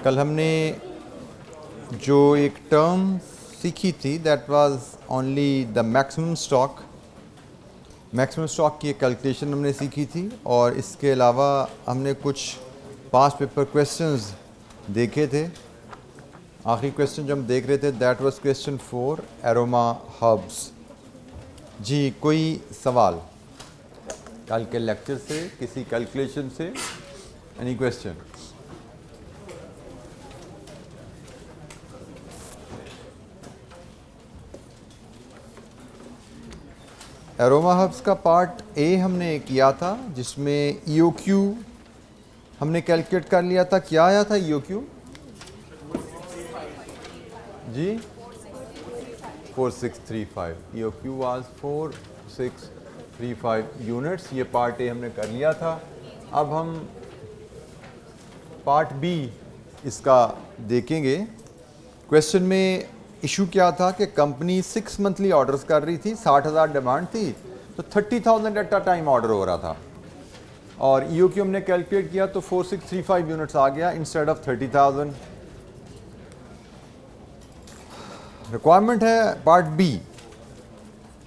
कल हमने जो एक टर्म सीखी थी that was only the maximum stock की कैलकुलेशन हमने सीखी थी और इसके अलावा हमने कुछ पास्ट पेपर क्वेश्चंस देखे थे। आखिरी क्वेश्चन जो हम देख रहे थे that was question 4 aroma hubs. जी कोई सवाल कल के लेक्चर से, किसी कैलकुलेशन से, एनी क्वेश्चन? एरोमा हब्स का पार्ट ए हमने किया था जिसमें EOQ हमने कैलकुलेट कर लिया था। क्या आया था EOQ? जी 4635। EOQ was 4635 units. ये पार्ट ए हमने कर लिया था। अब हम पार्ट बी इसका देखेंगे। क्वेश्चन में इशू क्या था कि कंपनी 6 मंथली ऑर्डर्स कर रही थी, 60,000 डिमांड थी, तो 30,000 एट अ टाइम ऑर्डर हो रहा था और EOQ हमने कैलकुलेट किया तो 4635 यूनिट्स आ गया इंस्टेड ऑफ 30,000। रिक्वायरमेंट है part B,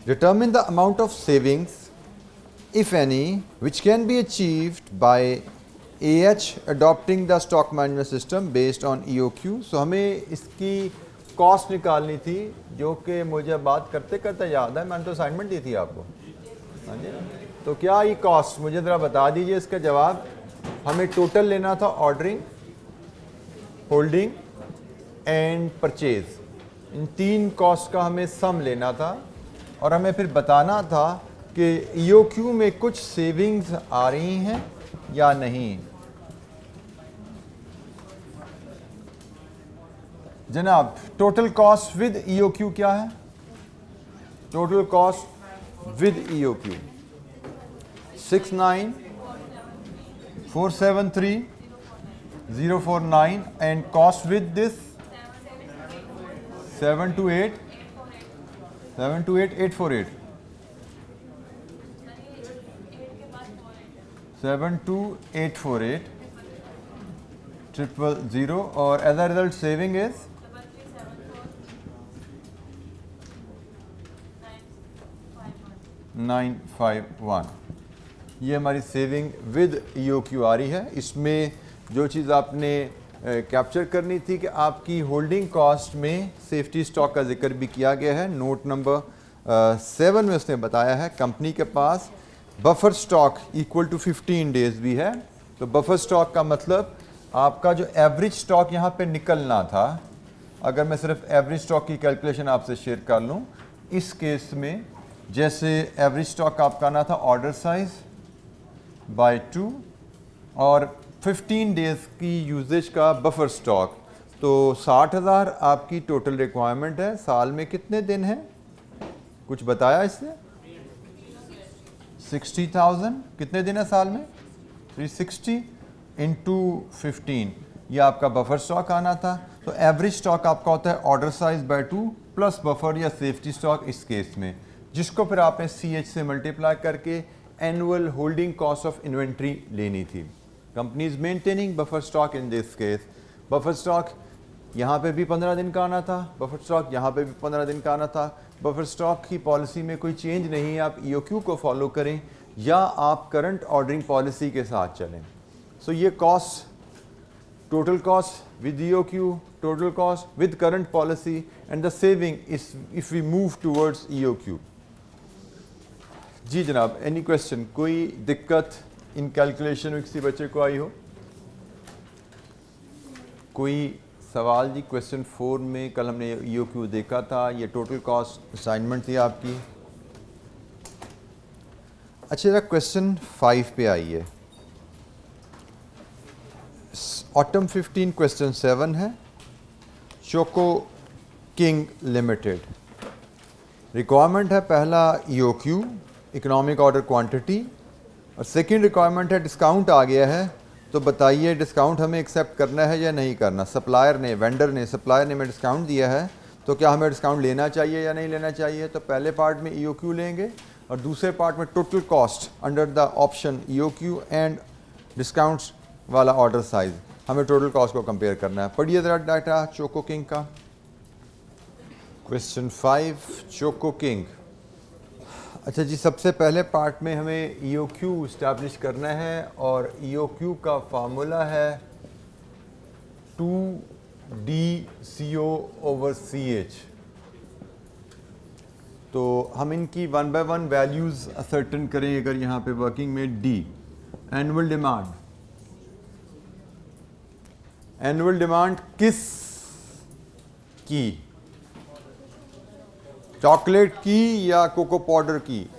determine the amount of savings if any which can be achieved by AH adopting the stock management system based on EOQ। So हमें इसकी कॉस्ट निकालनी थी जो कि मुझे बात करते करते याद है, मैंने तो असाइनमेंट दी थी आपको। हाँ जी, तो क्या ये कॉस्ट मुझे ज़रा बता दीजिए इसका जवाब। हमें टोटल लेना था ordering, holding and purchase. In 3 cost का हमें सम लेना था और हमें फिर बताना था कि EOQ में कुछ सेविंग्स आ रही हैं या नहीं। जनाब टोटल कॉस्ट विद EOQ क्या है? Total cost with EOQ 69473,049 and cost with this 728,848 72848 000 और as a result saving is 951। ये हमारी सेविंग विद EOQ आ रही है। इसमें जो चीज़ आपने कैप्चर करनी थी कि आपकी होल्डिंग कॉस्ट में सेफ्टी स्टॉक का जिक्र भी किया गया है। नोट नंबर 7 में उसने बताया है कंपनी के पास buffer stock equal to 15 days भी है। तो बफर स्टॉक का मतलब आपका जो एवरेज स्टॉक यहाँ पे निकलना था, अगर मैं सिर्फ एवरेज स्टॉक की कैलकुलेशन आपसे शेयर कर लूँ, इस केस में जैसे एवरेज स्टॉक आपका आना था ऑर्डर साइज बाय 2 और 15 डेज की यूजेज का बफर स्टॉक, तो 60,000 आपकी टोटल रिक्वायरमेंट है। साल में कितने दिन हैं कुछ बताया इसने? 60,000 कितने दिन है साल में? 360 इंटू 15, ये आपका बफर स्टॉक आना था। तो एवरेज स्टॉक आपका होता है order size by 2 plus buffer या सेफ्टी स्टॉक इस केस में, जिसको फिर आपने CH से मल्टीप्लाई करके annual holding cost of inventory लेनी थी। Company is maintaining buffer stock in this case. Buffer stock यहाँ पे भी 15 दिन का आना था, बफर स्टॉक यहाँ पे भी 15 दिन का आना था। बफर स्टॉक की पॉलिसी में कोई चेंज नहीं है, आप EOQ को फॉलो करें या आप करंट ऑर्डरिंग पॉलिसी के साथ चलें। सो ये cost, total cost with EOQ, total cost with current policy and the saving if we move towards EOQ। जी जनाब, एनी क्वेश्चन? कोई दिक्कत इन कैलकुलेशन में किसी बच्चे को आई हो? कोई सवाल? जी क्वेश्चन 4 में कल हमने EOQ देखा था, ये टोटल कॉस्ट असाइनमेंट थी आपकी। अच्छा जरा क्वेश्चन 5 पे आइए। ऑटम 15 क्वेश्चन 7 है। Choco king limited. रिक्वायरमेंट है पहला EOQ इकोनॉमिक ऑर्डर क्वांटिटी और सेकंड रिक्वायरमेंट है डिस्काउंट आ गया है, तो बताइए डिस्काउंट हमें एक्सेप्ट करना है या नहीं करना। सप्लायर ने, वेंडर ने, सप्लायर ने हमें डिस्काउंट दिया है, तो क्या हमें डिस्काउंट लेना चाहिए या नहीं लेना चाहिए? तो पहले पार्ट में EOQ लेंगे और दूसरे पार्ट में total cost under the option EOQ and discounts वाला ऑर्डर साइज। हमें टोटल कॉस्ट को कंपेयर करना है। पढ़िए ज़रा डाटा चोको किंग का। Question 5 choco king. अच्छा जी, सबसे पहले पार्ट में हमें EOQ इस्टेब्लिश करना है और EOQ का फार्मूला है 2DCO/CH। तो हम इनकी 1 बाय 1 वैल्यूज़ असर्टन करें। अगर यहाँ पे वर्किंग में D annual demand, annual demand किस की, चॉकलेट की या कोको पाउडर की?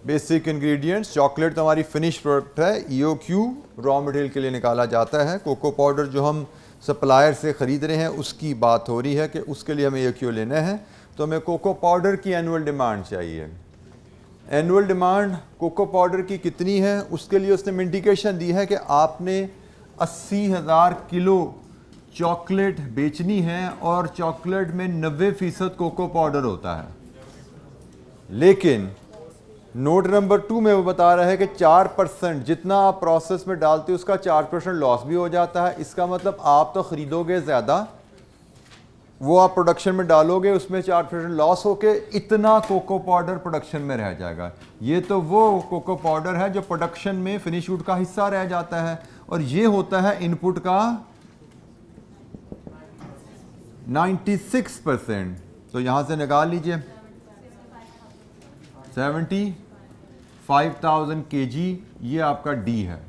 बेसिक इंग्रेडिएंट्स, चॉकलेट तो हमारी फिनिश प्रोडक्ट है, EOQ रॉ मटेरियल के लिए निकाला जाता है। कोको पाउडर जो हम सप्लायर से ख़रीद रहे हैं उसकी बात हो रही है कि उसके लिए हमें EOQ लेना है। तो हमें कोको पाउडर की एनुअल डिमांड चाहिए। एनुअल डिमांड कोको पाउडर की कितनी है, उसके लिए उसने इंडिकेशन दी है कि आपने 80,000 किलो चॉकलेट बेचनी है और चॉकलेट में 90% कोको पाउडर होता है। लेकिन नोट नंबर 2 में वो बता रहा है कि 4% जितना आप प्रोसेस में डालते हो उसका 4% लॉस भी हो जाता है। इसका मतलब आप तो ख़रीदोगे ज़्यादा, वो आप प्रोडक्शन में डालोगे, उसमें 4% लॉस होके इतना कोको पाउडर प्रोडक्शन में रह जाएगा। ये तो वो कोको पाउडर है जो प्रोडक्शन में फिनिश गुड का हिस्सा रह जाता है, और ये होता है इनपुट का 96%। तो यहाँ से निकाल लीजिए 75,000 kg, ये आपका D है।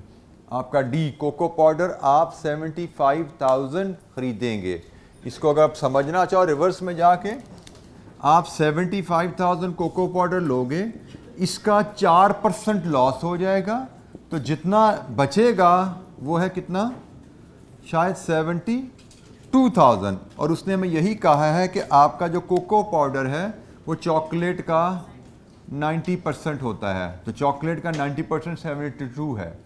आपका D कोको पाउडर आप 75,000 खरीदेंगे। इसको अगर आप समझना चाहो रिवर्स में जाके, आप 75,000 कोको पाउडर लोगे, इसका 4% लॉस हो जाएगा, तो जितना बचेगा वो है कितना, शायद 72,000। और उसने हमें यही कहा है कि आपका जो कोको पाउडर है वो चॉकलेट का 90% होता है। तो चॉकलेट का 90% 72 है।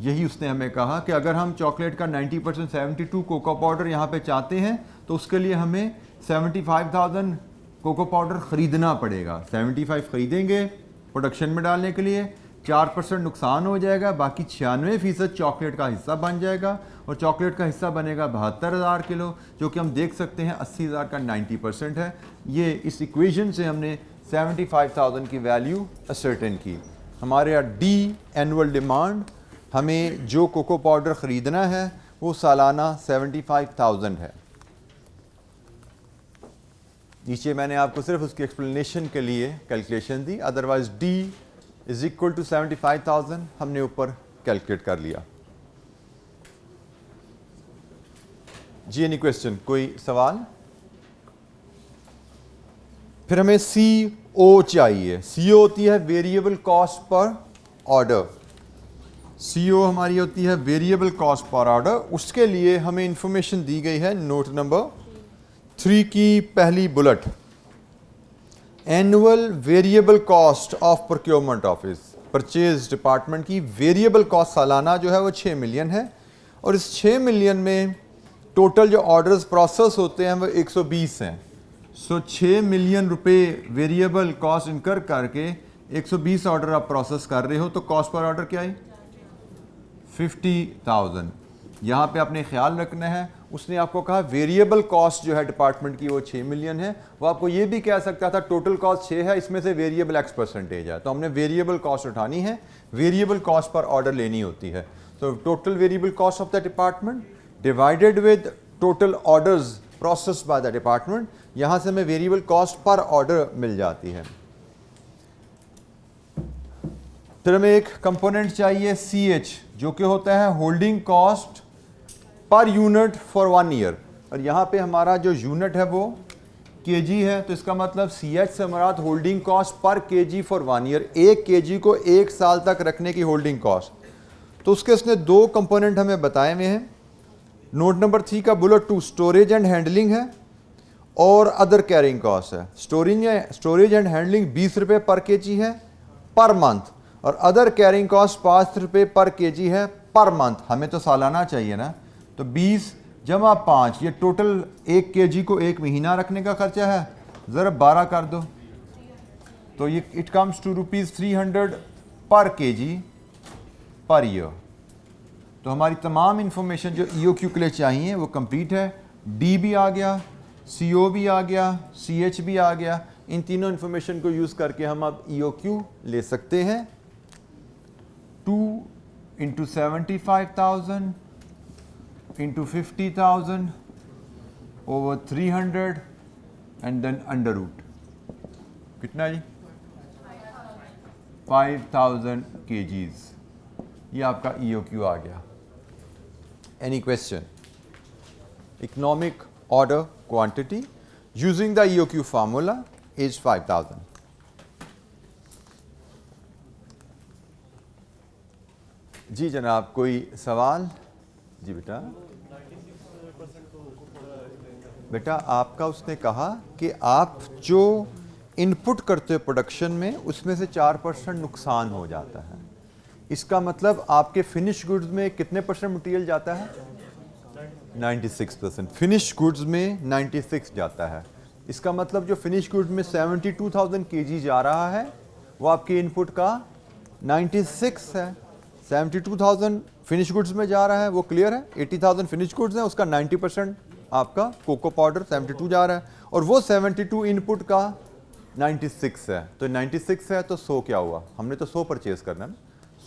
यही उसने हमें कहा कि अगर हम चॉकलेट का 90% 72 कोको पाउडर यहाँ पे चाहते हैं तो उसके लिए हमें 75,000 कोको पाउडर ख़रीदना पड़ेगा। 75 ख़रीदेंगे प्रोडक्शन में डालने के लिए, 4% नुकसान हो जाएगा, बाकी 96% चॉकलेट का हिस्सा बन जाएगा। और चॉकलेट का हिस्सा बनेगा 72,000 किलो, जो कि हम देख सकते हैं 80,000 का 90% है। ये इस इक्वेशन से हमने 75,000 की वैल्यू असर्टेन की। हमारे यहाँ D एनुअल डिमांड, हमें जो कोको पाउडर ख़रीदना है वो सालाना 75,000 है। नीचे मैंने आपको सिर्फ उसकी एक्सप्लेनेशन के लिए कैलकुलेशन दी, otherwise D is equal to 75,000 हमने ऊपर कैलकुलेट कर लिया। जी एनी क्वेश्चन, कोई सवाल? फिर हमें CO चाहिए। CO होती है variable cost per order. CO हमारी होती है वेरिएबल कॉस्ट पर ऑर्डर। उसके लिए हमें इंफॉर्मेशन दी गई है नोट नंबर 3 की पहली bullet, annual variable cost of procurement office, purchase department की वेरिएबल कॉस्ट सालाना जो है वो 6 मिलियन है। और इस 6 मिलियन में टोटल जो ऑर्डर्स प्रोसेस होते हैं वो 120 हैं। सो 6 मिलियन रुपए वेरिएबल कॉस्ट इनकर करके 120 ऑर्डर आप प्रोसेस कर रहे हो, तो कॉस्ट पर ऑर्डर क्या आई? 50,000। यहाँ पे आपने ख्याल रखना है, उसने आपको कहा वेरिएबल कॉस्ट जो है डिपार्टमेंट की वो 6 मिलियन है। वो आपको ये भी कह सकता था टोटल कॉस्ट 6 है, इसमें से वेरिएबल X% है। तो हमने वेरिएबल कॉस्ट उठानी है, वेरिएबल कॉस्ट पर ऑर्डर लेनी होती है। तो total variable cost of the department divided with total orders processed by the department, यहाँ से हमें वेरिएबल कॉस्ट पर ऑर्डर मिल जाती है। फिर हमें एक कंपोनेंट चाहिए CH, जो कि होता है holding cost per unit for 1 year. और यहाँ पे हमारा जो यूनिट है वो kg है, तो इसका मतलब CH से मुराद होल्डिंग कॉस्ट पर kg फॉर 1 ईयर, 1 kg को 1 साल तक रखने की होल्डिंग कॉस्ट। तो उसके उसने 2 कंपोनेंट हमें बताए हुए हैं। नोट नंबर 3 का बुलेट 2 स्टोरेज एंड हैंडलिंग है और अदर कैरिंग कॉस्ट है। स्टोरेज एंड हैंडलिंग 20 रुपये पर kg है पर मंथ, और अदर कैरिंग कॉस्ट 5 रुपये पर kg है पर मंथ। हमें तो सालाना चाहिए ना, तो 20 जमा 5, ये टोटल 1 kg को 1 महीना रखने का खर्चा है, ज़रा 12 कर दो, तो ये इट कम्स टू ₹300 पर kg पर ईयर। तो हमारी तमाम इंफॉर्मेशन जो EOQ के लिए चाहिए वो कंप्लीट है। D भी आ गया, CO भी आ गया, CH भी आ गया। इन तीनों इंफॉर्मेशन को यूज़ करके हम अब EOQ ले सकते हैं। 2 into 75,000 into 50,000 over 300 and then under root कितना जी 5,000 kgs। ये आपका EOQ आ गया। Any question? Economic order quantity using the EOQ formula is 5,000। जी जनाब, कोई सवाल? जी बेटा आपका उसने कहा कि आप जो इनपुट करते हो प्रोडक्शन में उसमें से 4% नुकसान हो जाता है। इसका मतलब आपके फिनिश गुड्स में कितने परसेंट मटेरियल जाता है? 96%। फिनिश गुड्स में 96 जाता है। इसका मतलब जो फिनिश गुड्स में 72,000 kg जा रहा है वो आपके इनपुट का 96 है। 72,000 फिनिश गुड्स में जा रहा है, वो क्लियर है। 80,000 फिनिश गुड्स है, उसका 90% आपका कोको पाउडर 72 जा रहा है और वो 72 इनपुट का 96 है। तो 96 है तो 100 क्या हुआ? हमने तो 100 परचेज करना है ना।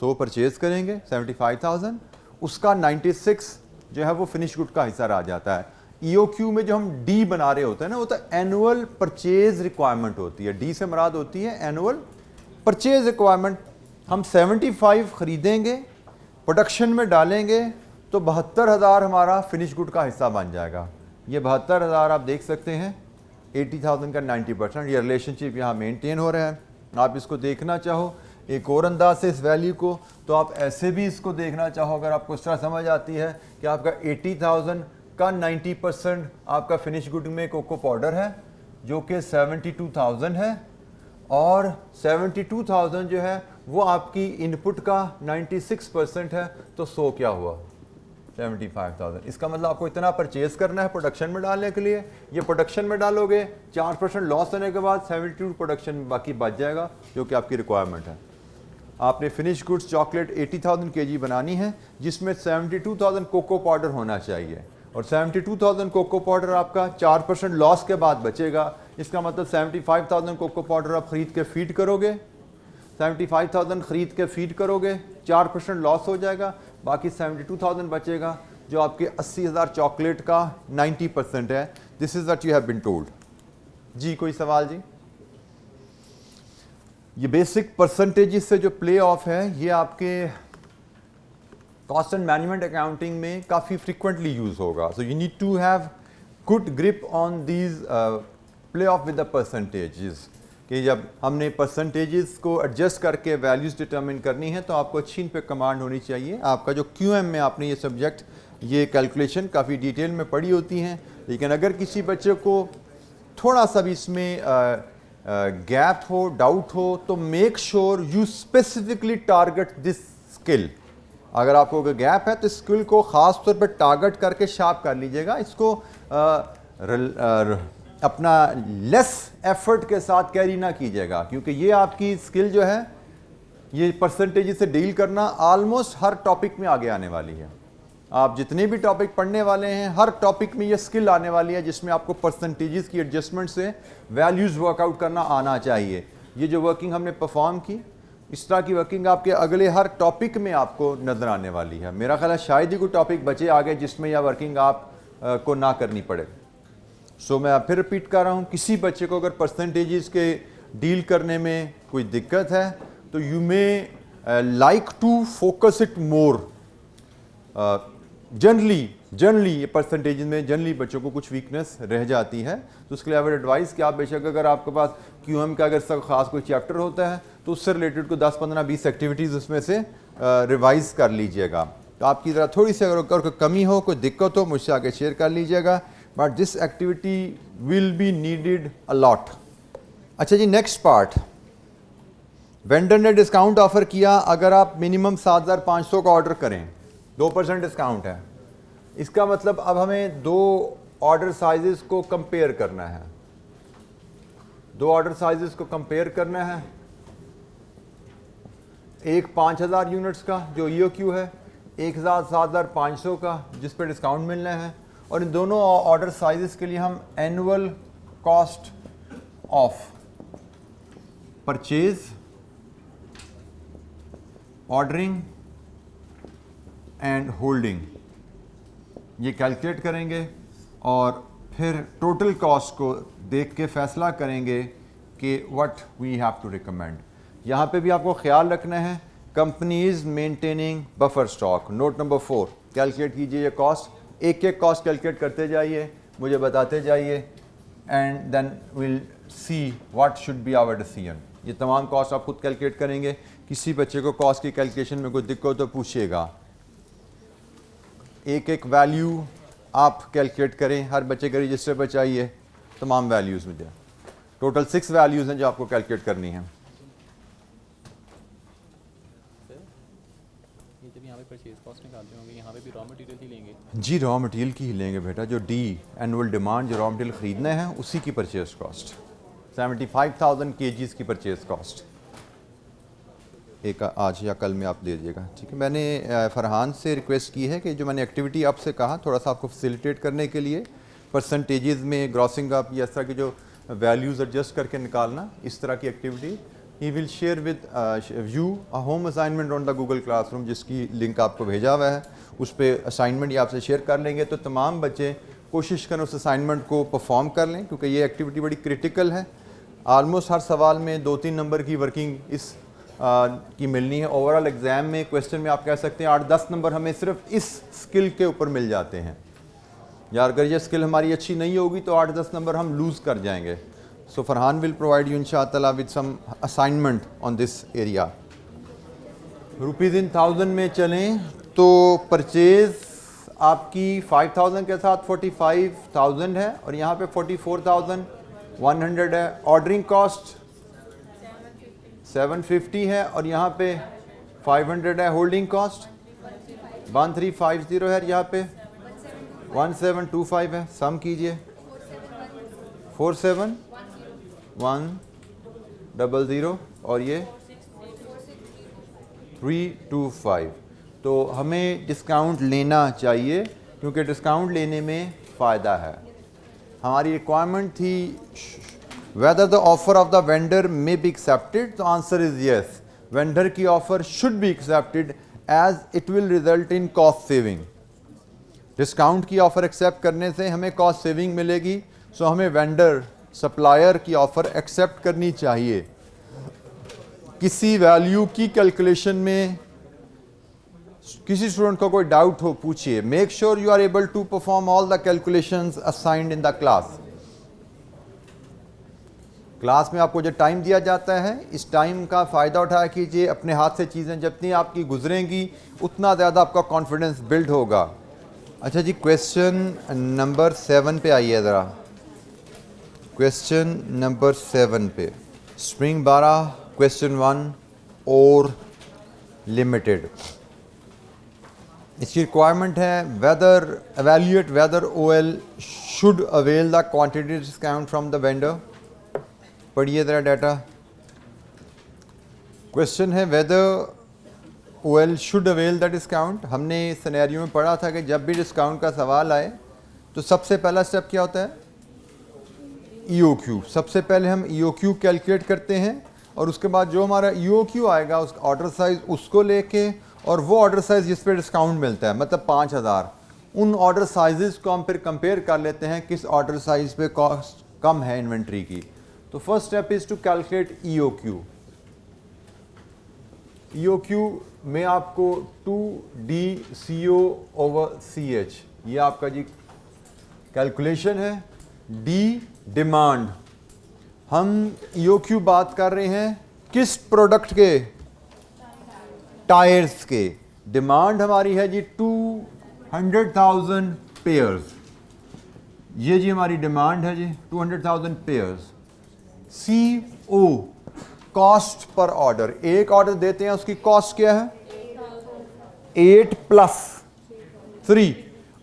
100 परचेज करेंगे 75,000, उसका 96 जो है वो फिनिश गुड का हिस्सा रह जाता है। EOQ में जो हम D बना रहे होते हैं ना, वो तो एनुअल परचेज रिक्वायरमेंट होती है। D से मुराद होती है एनुअल परचेज रिक्वायरमेंट। हम 75 खरीदेंगे, प्रोडक्शन में डालेंगे तो 72,000 हमारा फिनिश गुड का हिस्सा बन जाएगा। ये 72,000 आप देख सकते हैं, 80,000 का 90%। ये रिलेशनशिप यहाँ मेंटेन हो रहा है। आप इसको देखना चाहो एक और अंदाज से इस वैल्यू को, तो आप ऐसे भी इसको देखना चाहो, अगर आपको इस तरह समझ आती है कि आपका 80,000 का 90% आपका फिनिश गुड में कोको पाउडर है जो कि 72,000 है और 72,000 जो है वो आपकी इनपुट का 96% है, तो 100 क्या हुआ? 75,000। इसका मतलब आपको इतना परचेज करना है प्रोडक्शन में डालने के लिए। ये प्रोडक्शन में डालोगे, 4% लॉस होने के बाद 72 प्रोडक्शन में बाकी बच जाएगा जो कि आपकी रिक्वायरमेंट है। आपने फिनिश गुड्स चॉकलेट 80,000 kg बनानी है जिसमें 72,000 कोको पाउडर होना चाहिए और 72,000 कोको पाउडर आपका 4% लॉस के बाद बचेगा। इसका मतलब 75,000 कोको पाउडर आप खरीद के फीड करोगे, 75,000 खरीद के फीड करोगे, 4% लॉस हो जाएगा, बाकी 72,000 बचेगा जो आपके 80,000 चॉकलेट का 90% है। This is what you have been told. जी कोई सवाल? जी ये बेसिक परसेंटेजेस से जो प्ले ऑफ है ये आपके कॉस्ट एंड मैनेजमेंट अकाउंटिंग में काफ़ी फ्रिक्वेंटली यूज होगा। So you need to have good grip on these play off with the percentages कि जब हमने परसेंटेजेस को एडजस्ट करके वैल्यूज़ डिटरमिन करनी है तो आपको अच्छी इन पे कमांड होनी चाहिए। आपका जो QM में आपने ये सब्जेक्ट ये कैलकुलेशन काफ़ी डिटेल में पढ़ी होती हैं, लेकिन अगर किसी बच्चे को थोड़ा सा भी इसमें गैप हो, डाउट हो, तो make sure you specifically target this skill. अगर आपको गैप है तो स्किल को ख़ास तौर पर टारगेट करके शार्प कर लीजिएगा। इसको अपना लेस एफर्ट के साथ कैरी ना कीजिएगा, क्योंकि ये आपकी स्किल जो है ये परसेंटेज से डील करना ऑलमोस्ट हर टॉपिक में आगे आने वाली है। आप जितने भी टॉपिक पढ़ने वाले हैं हर टॉपिक में ये स्किल आने वाली है जिसमें आपको परसेंटेजेस की एडजस्टमेंट से वैल्यूज़ वर्कआउट करना आना चाहिए। ये जो वर्किंग हमने परफॉर्म की, इस तरह की वर्किंग आपके अगले हर टॉपिक में आपको नज़र आने वाली है। मेरा ख्याल है शायद ही कोई टॉपिक बचे आगे जिसमें यह वर्किंग आप को ना करनी पड़े। सो मैं फिर रिपीट कर रहा हूँ, किसी बच्चे को अगर परसेंटेजेस के डील करने में कोई दिक्कत है तो you may like to focus it more. Generally ये परसेंटेज में जनरली बच्चों को कुछ वीकनेस रह जाती है, तो उसके लिए आई वुड एडवाइस कि आप बेशक अगर आपके पास QM का अगर सब खास कोई चैप्टर होता है तो उससे रिलेटेड को 10, 15, 20 एक्टिविटीज़ उसमें से रिवाइज कर लीजिएगा। तो आपकी ज़रा थोड़ी सी अगर कोई कमी हो, कोई दिक्कत हो, मुझसे आगे शेयर कर लीजिएगा, but this activity will be needed a lot. अच्छा जी, नेक्स्ट पार्ट, वेंडर ने डिस्काउंट ऑफर किया अगर आप मिनिमम 7,500 का ऑर्डर करें, 2% डिस्काउंट है। इसका मतलब अब हमें दो ऑर्डर साइजेस को कंपेयर करना है, दो ऑर्डर साइजेस को कंपेयर करना है। एक 5,000 यूनिट्स का जो EOQ है, 1,07,500 का जिस पे डिस्काउंट मिलना है, और इन दोनों ऑर्डर साइजेस के लिए हम annual cost of purchase, ordering and holding ये कैलकुलेट करेंगे और फिर टोटल कॉस्ट को देख के फैसला करेंगे कि what we have to recommend. यहाँ पे भी आपको ख्याल रखना है, company is maintaining buffer stock. Note number 4 calculate कीजिए ये कॉस्ट, एक एक कॉस्ट कैलकुलेट करते जाइए, मुझे बताते जाइए, and then will see what should be our decision. ये तमाम कॉस्ट आप खुद कैलकुलेट करेंगे। किसी बच्चे को कॉस्ट की कैलकुलेशन में कोई दिक्कत तो पूछिएगा, एक एक वैल्यू आप कैलकुलेट करें, हर बच्चे के रजिस्टर पर चाहिए तमाम वैल्यूज़ मुझे। टोटल 6 वैल्यूज़ हैं जो आपको कैलकुलेट करनी है। ये जब यहाँ पे परचेज कॉस्ट निकालते होंगे, यहाँ पे भी रॉ मटेरियल ही लेंगे? जी रॉ मटेरियल की ही लेंगे बेटा, जो डी एनुअल डिमांड जो रॉ मटेरियल ख़रीदना है उसी की परचेज कॉस्ट, 75,000 kgs की परचेज कॉस्ट एक आज या कल में आप दे दीजिएगा, ठीक है। मैंने फरहान से रिक्वेस्ट की है कि जो मैंने एक्टिविटी आपसे कहा थोड़ा सा आपको फैसिलिटेट करने के लिए परसेंटेजेस में ग्रॉसिंग अप या इस तरह की जो वैल्यूज़ एडजस्ट करके निकालना, इस तरह की activity he will share with you a home assignment on the Google classroom, जिसकी लिंक आपको भेजा हुआ है, उस पर असाइनमेंट ये आपसे शेयर कर लेंगे। तो तमाम बच्चे कोशिश करें उस असाइनमेंट को परफॉर्म कर लें, क्योंकि ये एक्टिविटी बड़ी क्रिटिकल है। आलमोस्ट हर सवाल में 2-3 नंबर की वर्किंग इस की मिलनी है। ओवरऑल एग्ज़ाम में क्वेश्चन में आप कह सकते हैं 8-10 नंबर हमें सिर्फ इस स्किल के ऊपर मिल जाते हैं, या अगर ये स्किल हमारी अच्छी नहीं होगी तो 8-10 नंबर हम लूज़ कर जाएंगे। So Farhan will provide you इंशाअल्लाह with some assignment on this area. Rupees in 1000 में चलें तो परचेज़ आपकी 5000 के साथ 45,000 है, और यहाँ पे 44,100 है। ऑर्डरिंग कॉस्ट 750 है, और यहाँ पे 500 है। होल्डिंग कॉस्ट 1350 है, यहाँ पे 1725 है। सम कीजिए 47,100 और ये 325। तो हमें डिस्काउंट लेना चाहिए, क्योंकि डिस्काउंट लेने में फ़ायदा है। हमारी रिक्वायरमेंट थी whether the offer of the vendor may be accepted, the answer is yes. Vendor की offer should be accepted as it will result in cost saving. Discount की ऑफ़र एक्सेप्ट करने से हमें कॉस्ट सेविंग मिलेगी, सो हमें vendor supplier की offer accept करनी चाहिए। किसी वैल्यू की कैलकुलेशन में किसी स्टूडेंट को कोई डाउट हो पूछिए। Make sure you are able to perform all the calculations assigned in the class. Class में आपको जो टाइम दिया जाता है, इस टाइम का फ़ायदा उठाया कीजिए। अपने हाथ से चीज़ें जितनी आपकी गुजरेंगी उतना ज़्यादा आपका कॉन्फिडेंस बिल्ड होगा। अच्छा जी, क्वेश्चन नंबर 7 पे आइए ज़रा। क्वेश्चन नंबर 7 पे स्प्रिंग 12 क्वेश्चन 1 और लिमिटेड। इसकी रिक्वायरमेंट है whether evaluate whether OL should avail the quantity discount from the vendor. पढ़िए ज़रा डाटा। क्वेश्चन है whether OL should avail the discount. हमने सिनेरियो में पढ़ा था कि जब भी डिस्काउंट का सवाल आए तो सबसे पहला स्टेप क्या होता है? EOQ। सबसे पहले हम EOQ कैलकुलेट करते हैं, और उसके बाद जो हमारा EOQ आएगा उस ऑर्डर साइज़ उसको लेके, और वो ऑर्डर साइज़ जिस पे डिस्काउंट मिलता है मतलब 5000, उन ऑर्डर साइज़ को हम फिर कंपेयर कर लेते हैं किस ऑर्डर साइज़ पे कॉस्ट कम है इन्वेंट्री की। तो first step is to calculate EOQ। EOQ में आपको 2DCO/CH ये आपका जी कैलकुलेशन है। D डिमांड, हम EOQ बात कर रहे हैं किस प्रोडक्ट के? टायर्स के। डिमांड हमारी है जी 200,000 पेयर्स। ये जी हमारी डिमांड है जी 200,000 pairs. CO cost per order, एक ऑर्डर देते हैं उसकी कॉस्ट क्या है? 8 + 3।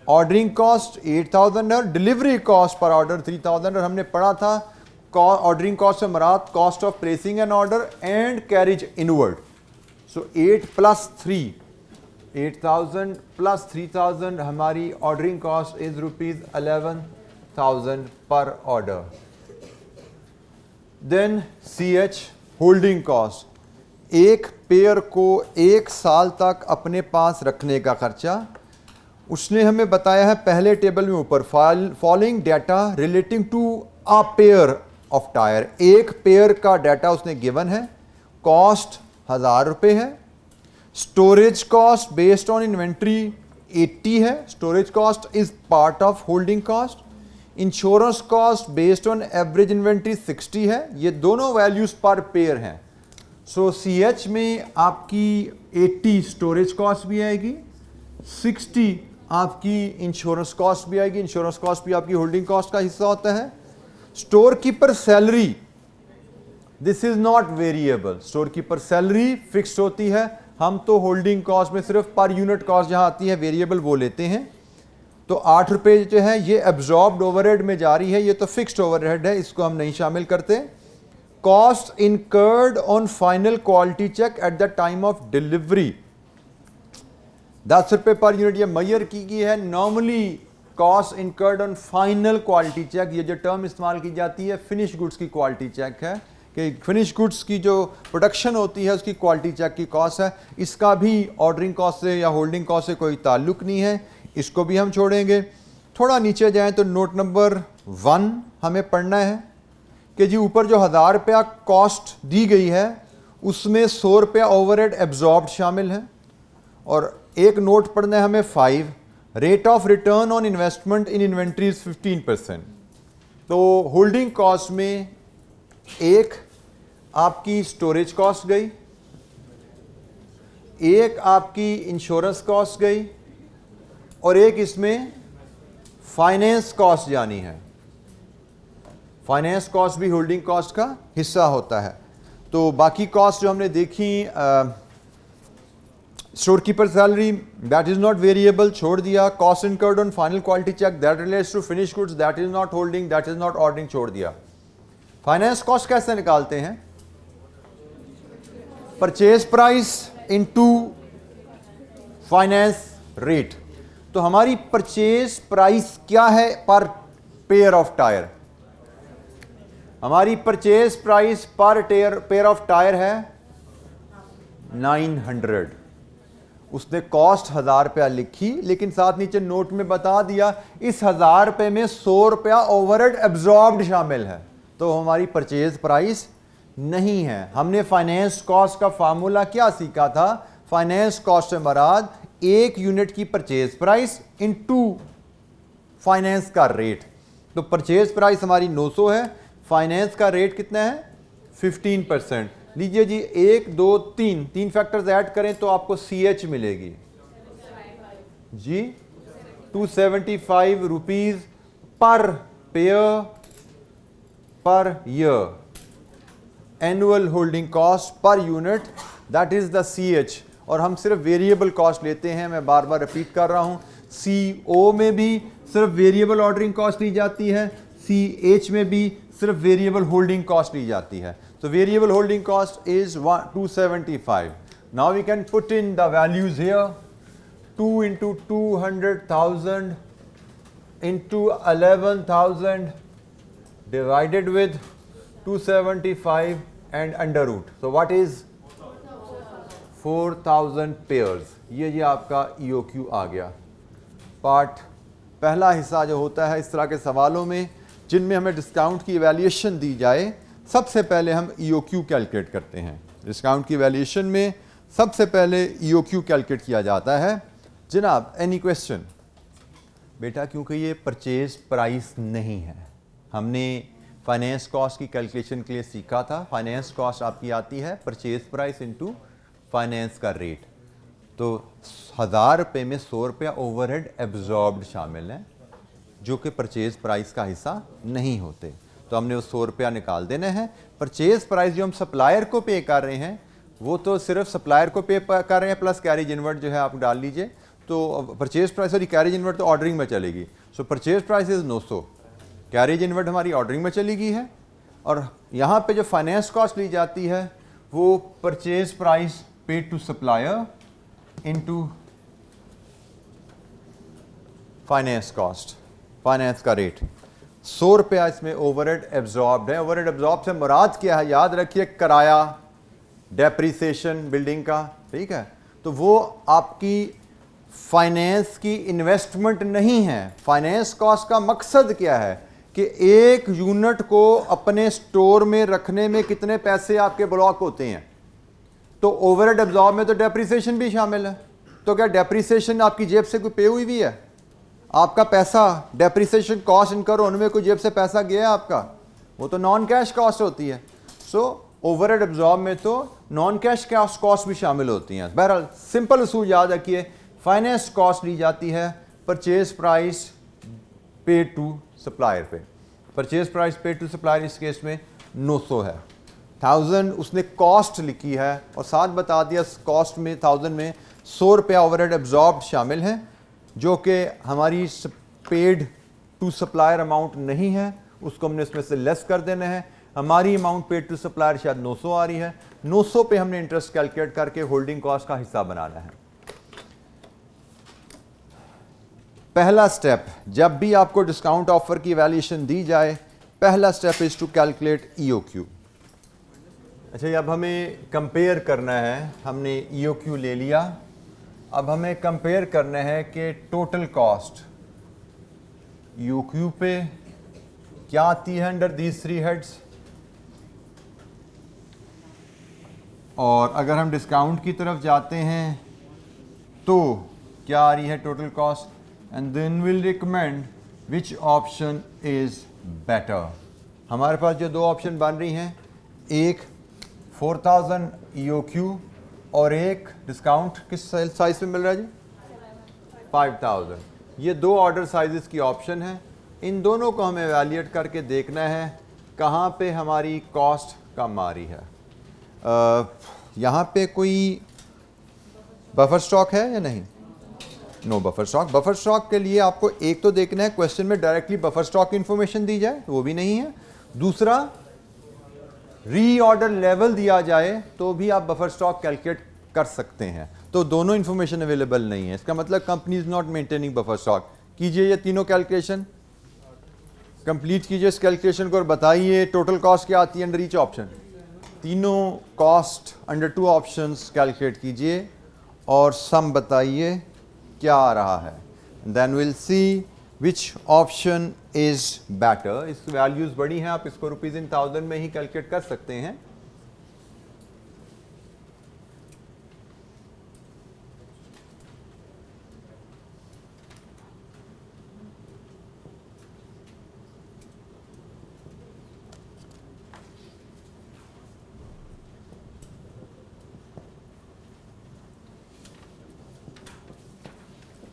ऑर्डरिंग कॉस्ट 8000 है और डिलीवरी कॉस्ट पर ऑर्डर 3000। और हमने पढ़ा था ऑर्डरिंग कॉस्ट से मुराद cost of placing an order and carriage inward. So 8 + 3 8,000 plus 3,000 हमारी ऑर्डरिंग कॉस्ट इज ₹11,000 पर order. Then CH holding cost, एक पेयर को 1 साल तक अपने पास रखने का खर्चा। उसने हमें बताया है पहले टेबल में ऊपर, following data relating to a pair of tyre, एक पेयर का डाटा उसने गिवन है। कॉस्ट ₹1,000 है। Storage cost based on inventory 80 है, storage cost is part of holding cost. Insurance cost based on average inventory 60 है। ये दोनों वैल्यूज पर पेयर हैं। सो CH में आपकी 80 स्टोरेज कॉस्ट भी आएगी, 60 आपकी इंश्योरेंस कॉस्ट भी आएगी। इंश्योरेंस कॉस्ट भी आपकी होल्डिंग कॉस्ट का हिस्सा होता है। Store keeper salary, this is not variable. Store keeper salary fixed होती है। हम तो होल्डिंग कॉस्ट में सिर्फ पर यूनिट कॉस्ट जहां आती है वेरिएबल वो लेते हैं। तो ₹8 जो है ये एब्जॉर्ब्ड ओवरहेड में जा रही है, ये तो फिक्स्ड ओवरहेड है, इसको हम नहीं शामिल करते। Cost incurred on final quality check at the time of delivery, ₹10 per unit ये मैयर की गई है। Normally cost incurred on final quality check, ये जो टर्म इस्तेमाल की जाती है फिनिश गुड्स की क्वालिटी चेक है, कि फिनिश गुड्स की जो प्रोडक्शन होती है उसकी क्वालिटी चेक की कॉस्ट है। इसका भी ऑर्डरिंग कॉस्ट से या होल्डिंग कॉस्ट से कोई ताल्लुक नहीं है, इसको भी हम छोड़ेंगे। थोड़ा नीचे जाएं तो नोट नंबर 1 हमें पढ़ना है कि जी ऊपर जो ₹1,000 कॉस्ट दी गई है उसमें ₹100 ओवरहेड एब्जॉर्ब्ड शामिल है। और एक नोट पढ़ना है हमें 5, rate of return on investment in inventories 15%। तो होल्डिंग कॉस्ट में एक आपकी स्टोरेज कॉस्ट गई, एक आपकी इंश्योरेंस कॉस्ट गई, और एक इसमें फाइनेंस कॉस्ट जानी है। फाइनेंस कॉस्ट भी होल्डिंग कॉस्ट का हिस्सा होता है। तो बाकी कॉस्ट जो हमने देखी, store keeper salary that is not variable, छोड़ दिया। Cost incurred on final quality check that relates to finish goods that is not holding, that is not ordering, छोड़ दिया। फाइनेंस कॉस्ट कैसे निकालते हैं? Purchase price into finance rate. तो हमारी purchase price क्या है पर पेयर ऑफ टायर? हमारी purchase price per pair of tyre है 900। उसने कॉस्ट ₹1,000 लिखी, लेकिन साथ नीचे नोट में बता दिया इस ₹1,000 में ₹100 ओवरहेड एब्जॉर्ब्ड शामिल है, तो हमारी परचेज प्राइस नहीं है। हमने फाइनेंस कॉस्ट का फार्मूला क्या सीखा था? फाइनेंस कॉस्ट से मराद एक यूनिट की परचेज प्राइस इनटू फाइनेंस का रेट। तो परचेज प्राइस हमारी 900 है, फाइनेंस का रेट कितना है? 15%। लीजिए जी 1 2 3 फैक्टर्स ऐड करें तो आपको CH मिलेगी जी ₹275 पर pair per year. Annual holding cost per unit, that is the CH। और हम सिर्फ वेरिएबल कॉस्ट लेते हैं, मैं बार बार रिपीट कर रहा हूं। CO में भी सिर्फ वेरिएबल ऑर्डरिंग कॉस्ट ली जाती है, CH में भी सिर्फ वेरिएबल होल्डिंग कॉस्ट ली जाती है। तो variable holding cost is 275। Now we can put in the values here. 2 into 200,000 into 11,000 divided with 275 and under root. So what is 4,000 pairs। ये आपका EOQ आ गया। पार्ट पहला हिस्सा जो होता है इस तरह के सवालों में जिनमें हमें डिस्काउंट की इवैल्यूएशन दी जाए, सबसे पहले हम EOQ कैलकुलेट करते हैं। डिस्काउंट की इवैल्यूएशन में सबसे पहले EOQ कैलकुलेट किया जाता है। जनाब एनी क्वेश्चन? बेटा क्योंकि ये परचेज प्राइस नहीं है, हमने फाइनेंस कॉस्ट की कैलकुलेशन के लिए सीखा था। फाइनेंस कॉस्ट आपकी आती है परचेज प्राइस इनटू फाइनेंस का रेट। तो ₹1,000 में ₹100 ओवरहेड एब्जॉर्ब्ड शामिल हैं जो कि परचेज प्राइस का हिस्सा नहीं होते। तो हमने उस ₹100 निकाल देने हैं। परचेज प्राइस जो हम सप्लायर को पे कर रहे हैं वो तो सिर्फ सप्लायर को पे कर रहे हैं, प्लस कैरेज इनवर्ट जो है आप डाल लीजिए। तो परचेज प्राइस और कैरेज इनवर्ट तो ऑर्डरिंग में चलेगी। सो purchase price is 900, carriage inward हमारी ऑर्डरिंग में चली गई है। और यहाँ पे जो फाइनेंस कॉस्ट ली जाती है वो purchase price paid to supplier into finance cost, finance का रेट 100 रुपया इसमें ओवरहेड एब्जॉर्ब्ड है। ओवरहेड एब्जॉर्ब से मुराद क्या है, याद रखिए किराया, डेप्रिसिएशन बिल्डिंग का, ठीक है। तो वो आपकी फाइनेंस की इन्वेस्टमेंट नहीं है। फाइनेंस कॉस्ट का मकसद क्या है कि एक यूनिट को अपने स्टोर में रखने में कितने पैसे आपके ब्लॉक होते हैं। तो ओवरहेड एब्जॉर्ब में तो डेप्रिसिएशन भी शामिल है। तो क्या डेप्रिसिएशन आपकी जेब से कोई पे हुई भी है? आपका पैसा डेप्रिसिएशन कॉस्ट इनकर होने में कोई जेब से पैसा गया है आपका? वो तो नॉन कैश कॉस्ट होती है। सो ओवरहेड एब्जॉर्ब में तो नॉन कैश कॉस्ट भी शामिल होती हैं। बहरहाल सिंपल उसूल याद रखिए, फाइनेंस कॉस्ट ली जाती है purchase price paid to supplier पे। Purchase price paid to supplier इस केस में 900 है। 1000 उसने कॉस्ट लिखी है और साथ बता दिया कॉस्ट में 1000 में 100 रुपया ओवरहेड एब्जॉर्ब शामिल है, जो कि हमारी पेड टू सप्लायर अमाउंट नहीं है, उसको हमने इसमें से लेस कर देना है। हमारी अमाउंट पेड टू सप्लायर शायद 900 आ रही है। 900 पे हमने इंटरेस्ट कैलकुलेट करके होल्डिंग कॉस्ट का हिस्सा बनाना है। पहला स्टेप, जब भी आपको डिस्काउंट ऑफर की वैल्यूएशन दी जाए, पहला step is to calculate EOQ. अच्छा, अब हमें कंपेयर करना है। हमने ईओक्यू ले लिया, अब हमें कंपेयर करना है कि टोटल कॉस्ट ईओक्यू पे क्या आती है अंडर दीज 3 हेड्स, और अगर हम डिस्काउंट की तरफ जाते हैं तो क्या आ रही है total cost, and then will recommend which option is better. हमारे पास जो 2 ऑप्शन बन रही हैं, एक 4000 ईओक्यू और एक डिस्काउंट किस साइज में मिल रहा है जी, 5000। ये 2 ऑर्डर साइजेस की ऑप्शन है। इन दोनों को हमें एवेल्यूएट करके देखना है कहाँ पे हमारी कॉस्ट कम आ रही है। यहाँ पे कोई बफर स्टॉक है या नहीं? No buffer stock. Buffer stock के लिए आपको एक तो देखना है क्वेश्चन में डायरेक्टली बफर स्टॉक की इंफॉर्मेशन दी जाए, वो भी नहीं है। दूसरा, रीऑर्डर लेवल दिया जाए तो भी आप बफर स्टॉक कैलकुलेट कर सकते हैं। तो दोनों इंफॉर्मेशन अवेलेबल नहीं है, इसका मतलब company is not maintaining buffer stock. कीजिए ये तीनों कैलकुलेशन, कंप्लीट कीजिए इस कैलकुलेशन को और बताइए टोटल कॉस्ट क्या आती है अंडर ईच ऑप्शन। तीनों कॉस्ट अंडर 2 ऑप्शंस कैलकुलेट कीजिए और सम बताइए क्या आ रहा है। Then will see which option is better. इस वैल्यूज बड़ी हैं, आप इसको रुपीज इन 1000 में ही कैलकुलेट कर सकते हैं।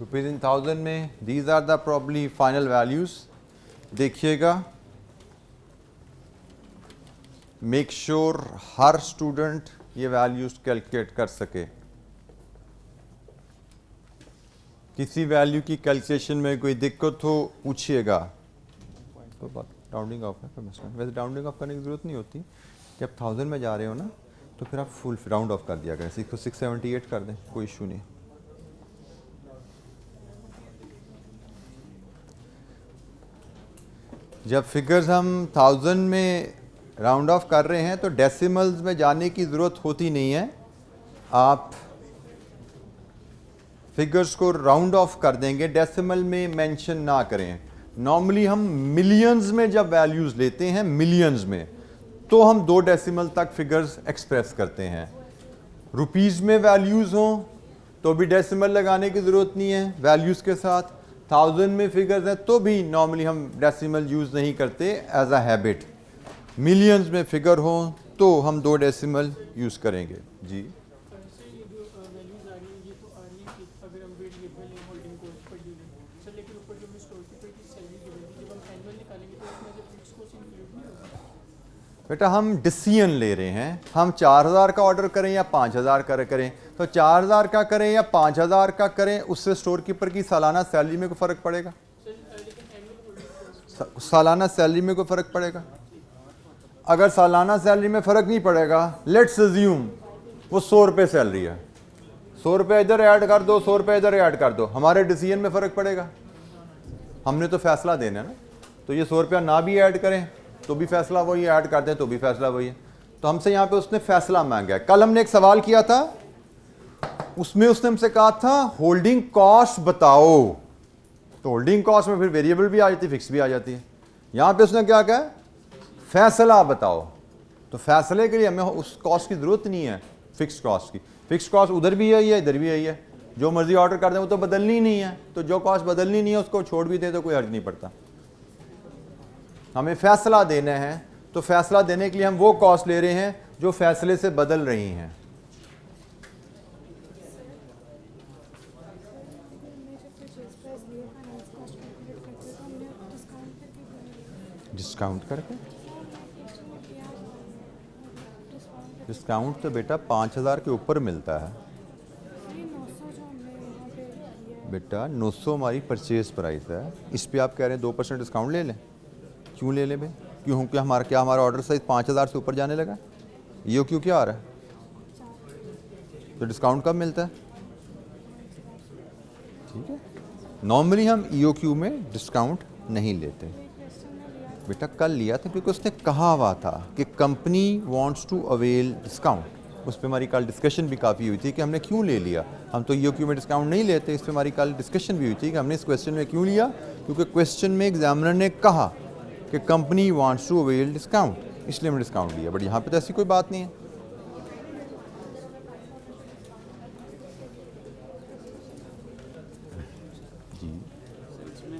रुपीज इन 1000 में these are the probably final values. देखिएगा, मेक श्योर हर स्टूडेंट ये वैल्यूज कैलकुलेट कर सके। किसी वैल्यू की कैलकुलेशन में कोई दिक्कत हो पूछिएगा। तो बात राउंडिंग ऑफ है, कोई मसला नहीं। वैसे राउंडिंग ऑफ करने की जरूरत नहीं होती। जब 1000 में जा रहे हो ना तो फिर आप फुल राउंड ऑफ कर दिया करें, 678 कर दें, कोई इशू नहीं। जब फिगर्स हम 1000 में राउंड ऑफ कर रहे हैं तो डेसिमल्स में जाने की ज़रूरत होती नहीं है। आप फिगर्स को राउंड ऑफ कर देंगे, डेसिमल में मेंशन ना करें। नॉर्मली हम मिलियंस में जब वैल्यूज़ लेते हैं, मिलियंस में, तो हम 2 डेसिमल तक फिगर्स एक्सप्रेस करते हैं। रुपीज़ में वैल्यूज़ हों तो भी डेसिमल लगाने की ज़रूरत नहीं है वैल्यूज़ के साथ। 1000 में फिगर्स हैं तो भी नॉर्मली हम डेसिमल यूज़ नहीं करते एज अ हैबिट। मिलियंस में फिगर हो तो हम 2 डेसिमल यूज़ करेंगे जी। बेटा हम डिसीजन ले रहे हैं, हम 4000 का ऑर्डर करें या 5000 का करें। तो 4000 का करें या 5000 का करें, उससे स्टोर कीपर की सालाना सैलरी में कोई फ़र्क पड़ेगा? सालाना सैलरी में कोई फ़र्क पड़ेगा? अगर सालाना सैलरी में फ़र्क नहीं पड़ेगा, लेट्स अज्यूम वो 100 रुपये सैलरी है, 100 रुपये इधर ऐड कर दो, 100 रुपये इधर ऐड कर दो, हमारे डिसीजन में फ़र्क पड़ेगा? हमने तो फैसला देना है ना, तो ये 100 रुपया ना भी ऐड करें तो भी फैसला वही, ऐड कर दें तो भी फैसला वही है। तो हमसे यहाँ पे उसने फैसला मांगा है। कल हमने एक सवाल किया था, उसमें उसने हमसे कहा था होल्डिंग कॉस्ट बताओ, तो होल्डिंग कॉस्ट में फिर वेरिएबल भी आ जाती है, फिक्स भी आ जाती है। यहाँ पे उसने क्या कहा, फैसला बताओ। तो फैसले के लिए हमें उस कॉस्ट की जरूरत नहीं है, फिक्स कॉस्ट की। फिक्स कॉस्ट उधर भी यही है, इधर भी यही है, जो मर्जी ऑर्डर कर दें वो तो बदलनी ही नहीं है। तो जो कॉस्ट बदलनी नहीं है उसको छोड़ भी दे तो कोई हर्ज नहीं पड़ता। हमें फैसला देना है, तो फैसला देने के लिए हम वो कॉस्ट ले रहे हैं जो फैसले से बदल रही हैं। डिस्काउंट करके, डिस्काउंट तो बेटा 5,000 के ऊपर मिलता है बेटा। 900 हमारी परचेज प्राइस है, इस पे आप कह रहे हैं 2% डिस्काउंट ले लें। क्यों ले लें भाई? क्यों? क्या हमारा ऑर्डर साइज 5,000 से ऊपर जाने लगा? ये क्यों क्या आ रहा है? तो डिस्काउंट कब मिलता है? ठीक है, नॉर्मली हम EOQ में डिस्काउंट नहीं लेते बेटा। कल लिया था क्योंकि उसने कहा हुआ था कि company wants to avail discount. उस पर हमारी कल डिस्कशन भी काफ़ी हुई थी कि हमने क्यों ले लिया। हम तो EOQ में डिस्काउंट नहीं लेते, इस पर हमारी कल डिस्कशन भी हुई थी कि हमने इस क्वेश्चन में क्यों लिया, क्योंकि क्वेश्चन में एग्जामिनर ने कहा कि company wants to avail discount, इसलिए हमने डिस्काउंट लिया। बट यहाँ पे तो ऐसी कोई बात नहीं है। जी, सर इसमें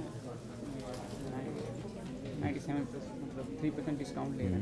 97 प्लस मतलब 3% डिस्काउंट ले रहे हैं।